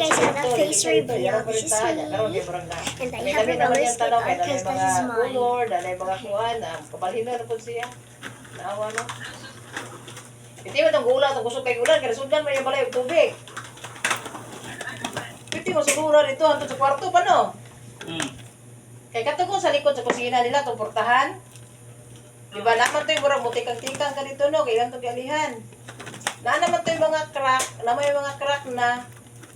guys have a face reveal. This is me. And I have a roller skate on because this is mine. Danay mga kuan, kabalhin na po siya. Naawa no. Iti mo itong gula, itong kusog kay ulan, kaya sundan mo yung balay yung tubig. Iti mo sulura dito, hantod sa kwarto pa no? Kaya katugong sa likod sa kusina nila, itong portahan. Diba naman ito yung murang mutikang-tikang ka dito no, kailan itong galihan. Naman ito yung mga crack, naman yung mga crack na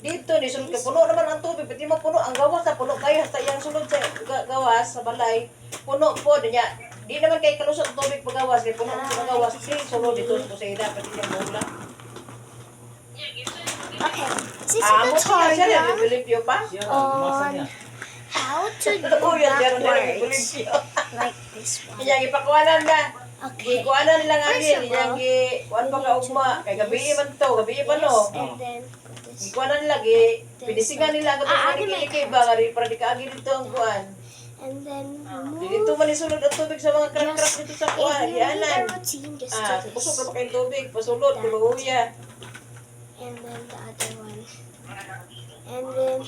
dito, ni sulod ka, puno naman ang tubig, pati mo puno, ang gawas na puno kayo, hasta yung sulod sa gawas, sa balay, puno po, niya, di naman kayo kalusot ang tubig pagawas, kaya puno ang gawas, kasi sulod dito sa kusina, pati yung bola. Okay, this is a tutorial on how to do backwards. Like this one. Kaya ipakuanan na. Okay. Ikuanan nila nga First din, of yang all, kuan pa ka ugma, kay gabi man to, gabi pa no. And then put this. Ikuanan nila pinisingan nila Ah, kapag agi may kay ba para di kaagi dito ang kuan. And then Dito man isulod ang tubig sa mga crack-crack dito sa if kuan, you need a yanan. routine, just do Pusok this. na pa kayong tubig, pasulod, puluya. And then the other one. And then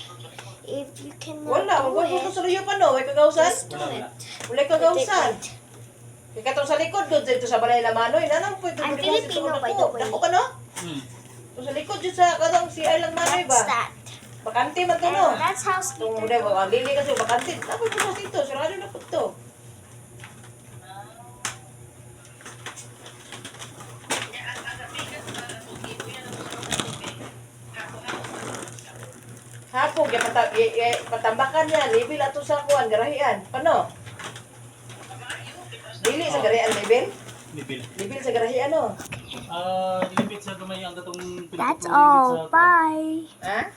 if you cannot Wala, do magpapusok it, sa luyo pa no, may kagawsan. just do it. Wala kagawsan. Kaya katong sa likod doon, dito sa balay lamanoy, nanang po ito. I'm Filipino, by the way. Dako ka no? So, sa likod dito sa katong si Ay lang manoy That's ba? that. Bakante man to And no? that's how Itong Skeeter mga lili kasi bakante. Dapat po sa dito, sarado na po ito. Hapog, patambakan niya, libil ato sa kuwan, garahian. Paano? Dili sa garahian, libil? Libil. Libil sa garahian, no? Lipit sa gamay ang datong That's all. Bye. Ha?